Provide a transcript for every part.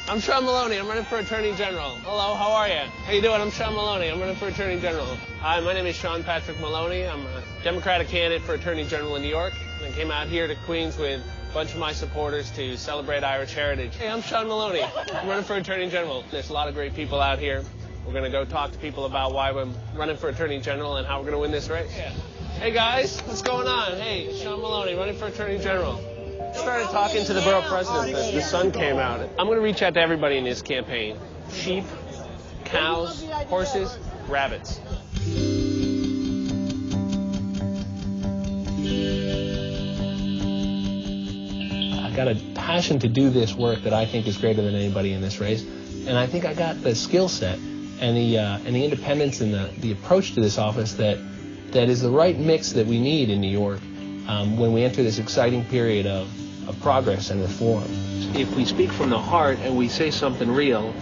I'm Sean Maloney. I'm running for Attorney General. Hello, how are you? How you doing? I'm Sean Maloney. I'm running for Attorney General. Hi, my name is Sean Patrick Maloney. I'm a Democratic candidate for Attorney General in New York. I came out here to Queens with a bunch of my supporters to celebrate Irish heritage. Hey, I'm Sean Maloney. I'm running for Attorney General. There's a lot of great people out here. We're going to go talk to people about why we're running for Attorney General and how we're going to win this race. Yeah. Hey, guys, what's going on? Hey, Sean Maloney, running for Attorney General. Started talking to the borough president. The sun came out. I'm going to reach out to everybody in this campaign. Sheep, cows, horses, rabbits. I got a passion to do this work that I think is greater than anybody in this race, and I think I got the skill set and the independence and the approach to this office that is the right mix that we need in New York when we enter this exciting period of progress and reform. If we speak from the heart and we say something real,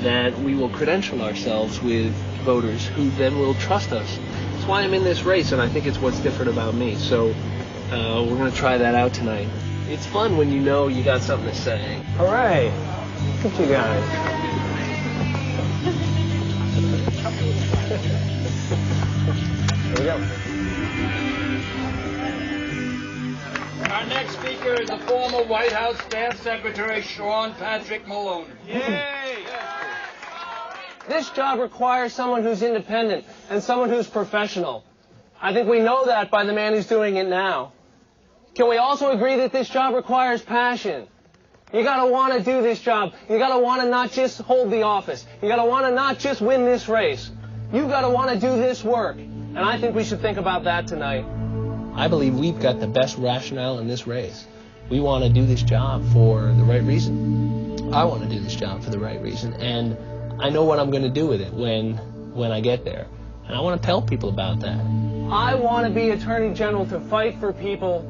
that we will credential ourselves with voters who then will trust us. That's why I'm in this race, and I think it's what's different about me. So we're going to try that out tonight. It's fun when you know you got something to say. Hooray! Look at you guys. Here we go. Our next speaker is the former White House Staff Secretary Sean Patrick Maloney. Yay! This job requires someone who's independent and someone who's professional. I think we know that by the man who's doing it now. Can we also agree that this job requires passion? You gotta want to do this job. You gotta want to not just hold the office. You gotta want to not just win this race. You gotta want to do this work. And I think we should think about that tonight. I believe we've got the best rationale in this race. We want to do this job for the right reason. I want to do this job for the right reason, and I know what I'm going to do with it when I get there. And I want to tell people about that. I want to be Attorney General to fight for people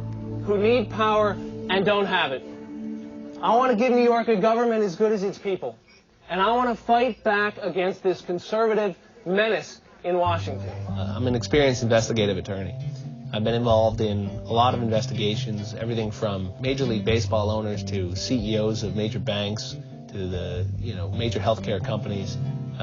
who need power and don't have it. I want to give New York a government as good as its people. And I want to fight back against this conservative menace in Washington. I'm an experienced investigative attorney. I've been involved in a lot of investigations, everything from Major League Baseball owners to CEOs of major banks to the major healthcare companies,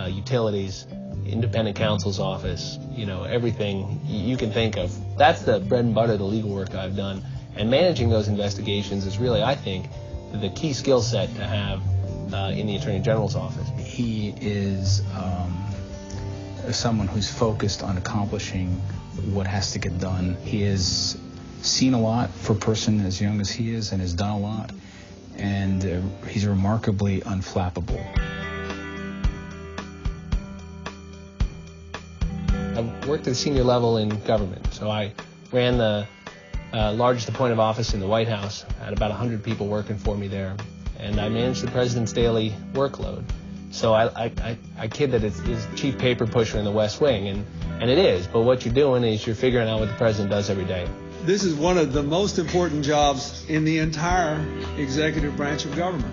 utilities, independent counsel's office, everything you can think of. That's the bread and butter of the legal work I've done. And managing those investigations is really, I think, the key skill set to have in the Attorney General's office. He is someone who's focused on accomplishing what has to get done. He has seen a lot for a person as young as he is and has done a lot, and he's remarkably unflappable. I've worked at the senior level in government, so I ran the largest appointed office in the White House. I had about 100 people working for me there, and I managed the president's daily workload. So I kid that it's chief paper pusher in the West Wing, and it is, but what you're doing is you're figuring out what the president does every day. This is one of the most important jobs in the entire executive branch of government.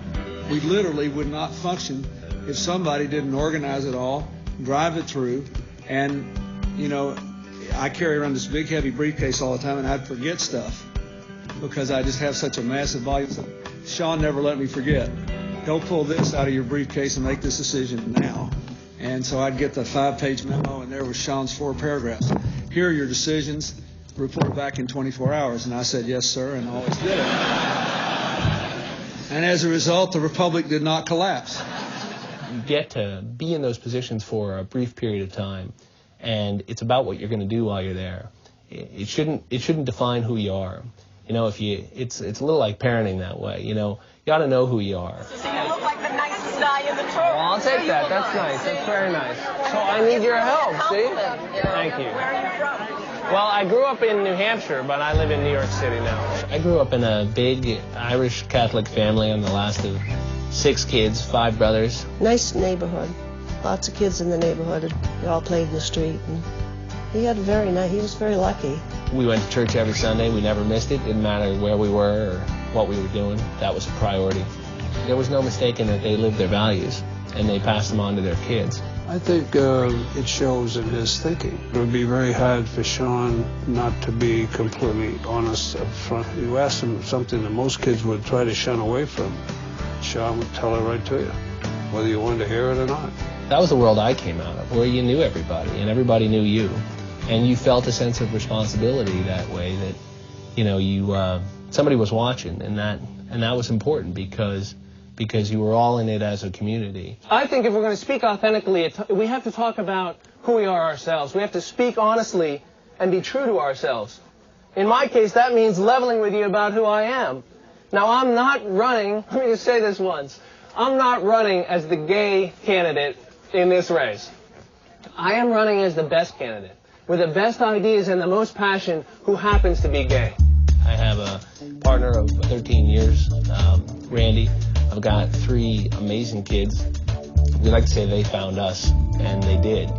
We literally would not function if somebody didn't organize it all, drive it through, and, I carry around this big, heavy briefcase all the time, and I'd forget stuff because I just have such a massive volume. So Sean never let me forget. Go pull this out of your briefcase and make this decision now. And so I'd get the 5-page memo, and there was Sean's 4 paragraphs. Here are your decisions. Report back in 24 hours. And I said, yes, sir, and always did it. And as a result, the Republic did not collapse. You get to be in those positions for a brief period of time, and it's about what you're going to do while you're there. It shouldn't define who you are. It's a little like parenting that way. You got to know who you are. So you look like the nicest guy in the troop. Well, I'll take that. That's nice. That's very nice. So I need your help, see? Thank you. Where are you from? Well, I grew up in New Hampshire, but I live in New York City now. I grew up in a big Irish Catholic family. I'm the last of 6 kids, 5 brothers. Nice neighborhood. Lots of kids in the neighborhood. They all played in the street. And he was very lucky. We went to church every Sunday. We never missed it. Didn't matter where we were or what we were doing. That was a priority. There was no mistaking that they lived their values, and they passed them on to their kids. I think it shows in his thinking. It would be very hard for Sean not to be completely honest up front. You ask him something that most kids would try to shun away from. Sean would tell it right to you, whether you wanted to hear it or not. That was the world I came out of, where you knew everybody and everybody knew you, and you felt a sense of responsibility that way, that somebody was watching, and that was important because you were all in it as a community. I think if we're going to speak authentically, we have to talk about who we are ourselves. We have to speak honestly and be true to ourselves. In my case, that means leveling with you about who I am. Now, I'm not running, let me just say this once, I'm not running as the gay candidate in this race. I am running as the best candidate, with the best ideas and the most passion, who happens to be gay. I have a partner of 13 years, Randy. I've got 3 amazing kids. We like to say they found us, and they did.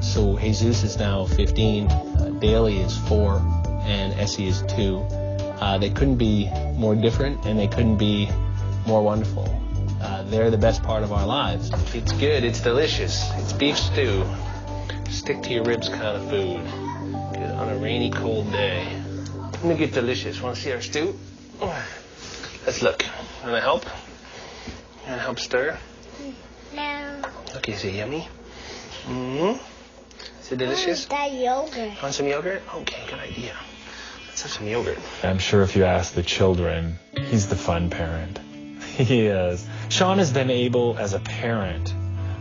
So Jesus is now 15, Daly is 4, and Essie is 2. They couldn't be more different, and they couldn't be more wonderful. They're the best part of our lives. It's good, it's delicious. It's beef stew. Stick to your ribs kind of food. Good on a rainy, cold day. Let me get delicious. Want to see our stew? Let's look. Want to help? You want to help stir? No. Okay, is it yummy? Mm-hmm. Is it delicious? I want that yogurt. Want some yogurt? Okay, good idea. Let's have some yogurt. I'm sure if you ask the children, he's the fun parent. He is. Sean has been able, as a parent,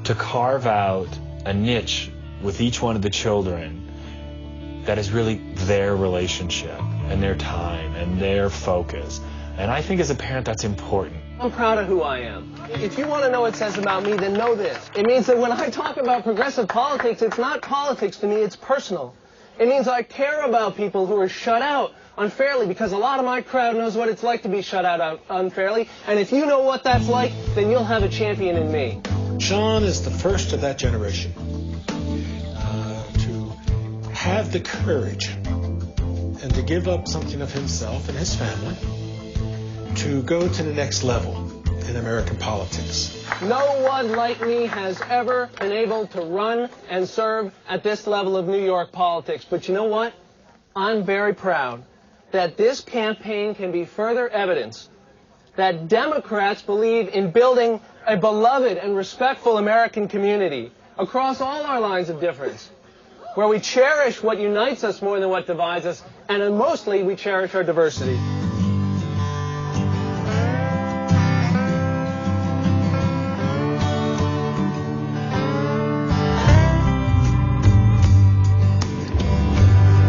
to carve out a niche with each one of the children that is really their relationship and their time and their focus. And I think as a parent, that's important. I'm proud of who I am. If you want to know what it says about me, then know this. It means that when I talk about progressive politics, it's not politics to me, it's personal. It means I care about people who are shut out unfairly, because a lot of my crowd knows what it's like to be shut out unfairly, and if you know what that's like, then you'll have a champion in me. Sean is the first of that generation to have the courage and to give up something of himself and his family to go to the next level in American politics. No one like me has ever been able to run and serve at this level of New York politics. But you know what? I'm very proud that this campaign can be further evidence that Democrats believe in building a beloved and respectful American community across all our lines of difference, where we cherish what unites us more than what divides us, and mostly we cherish our diversity.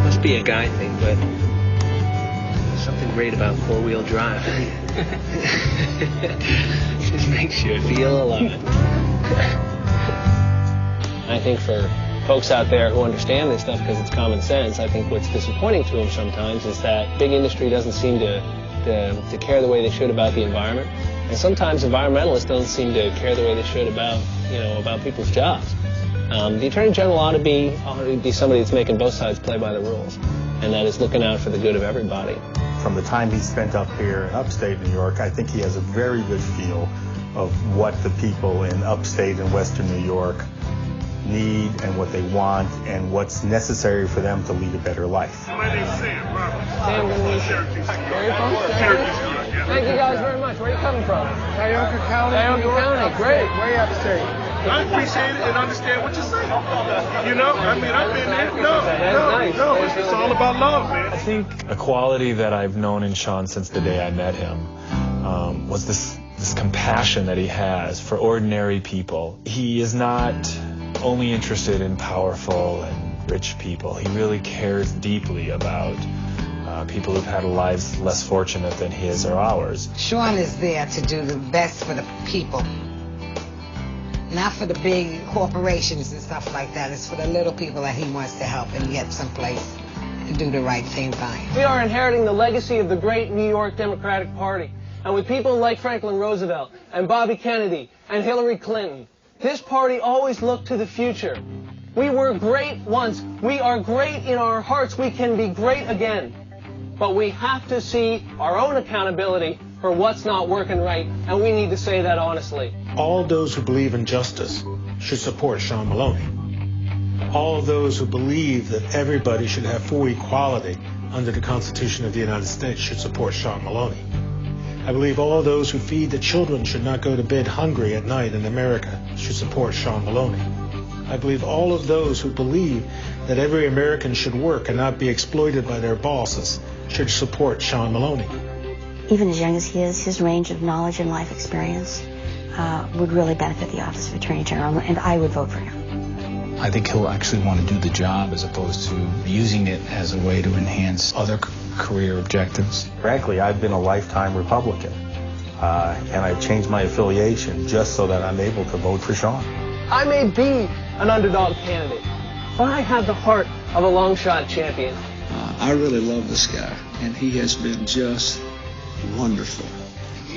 Must be a guy thing, but there's something great about four-wheel drive. Just makes you feel alive. I think for folks out there who understand this stuff because it's common sense, I think what's disappointing to them sometimes is that big industry doesn't seem to care the way they should about the environment, and sometimes environmentalists don't seem to care the way they should about people's jobs. The Attorney General ought to be somebody that's making both sides play by the rules, and that is looking out for the good of everybody. From the time he spent up here in upstate New York, I think he has a very good feel of what the people in upstate and western New York need and what they want and what's necessary for them to lead a better life. My name's Sam. Robert. Sam, good to meet you. Where are you from? Thank you guys very much. Where are you coming from? Cuyahoga County. Cuyahoga County. Great. Way upstate. I appreciate it and understand what you're saying. You know, I mean, I've been there. No, it's all about love, man. I think a quality that I've known in Sean since the day I met him was this compassion that he has for ordinary people. He is not only interested in powerful and rich people. He really cares deeply about people who've had lives less fortunate than his or ours. Sean is there to do the best for the people. Not for the big corporations and stuff like that. It's for the little people that he wants to help and get someplace and do the right thing by. We are inheriting the legacy of the great New York Democratic Party. And with people like Franklin Roosevelt and Bobby Kennedy and Hillary Clinton, this party always looked to the future. We were great once. We are great in our hearts. We can be great again. But we have to see our own accountability for what's not working right, and we need to say that honestly. All those who believe in justice should support Sean Maloney. All those who believe that everybody should have full equality under the Constitution of the United States should support Sean Maloney. I believe all those who feed the children should not go to bed hungry at night in America should support Sean Maloney. I believe all of those who believe that every American should work and not be exploited by their bosses should support Sean Maloney. Even as young as he is, his range of knowledge and life experience would really benefit the Office of Attorney General, and I would vote for him. I think he'll actually want to do the job as opposed to using it as a way to enhance other career objectives. Frankly, I've been a lifetime Republican, and I've changed my affiliation just so that I'm able to vote for Sean. I may be an underdog candidate, but I have the heart of a long shot champion. I really love this guy, and he has been just wonderful.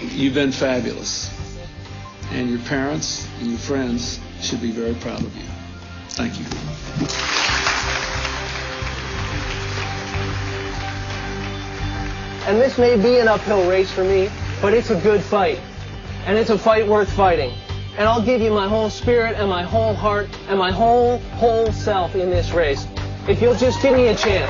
You've been fabulous, and your parents and your friends should be very proud of you. Thank you. And this may be an uphill race for me, but it's a good fight. And it's a fight worth fighting. And I'll give you my whole spirit and my whole heart and my whole self in this race, if you'll just give me a chance.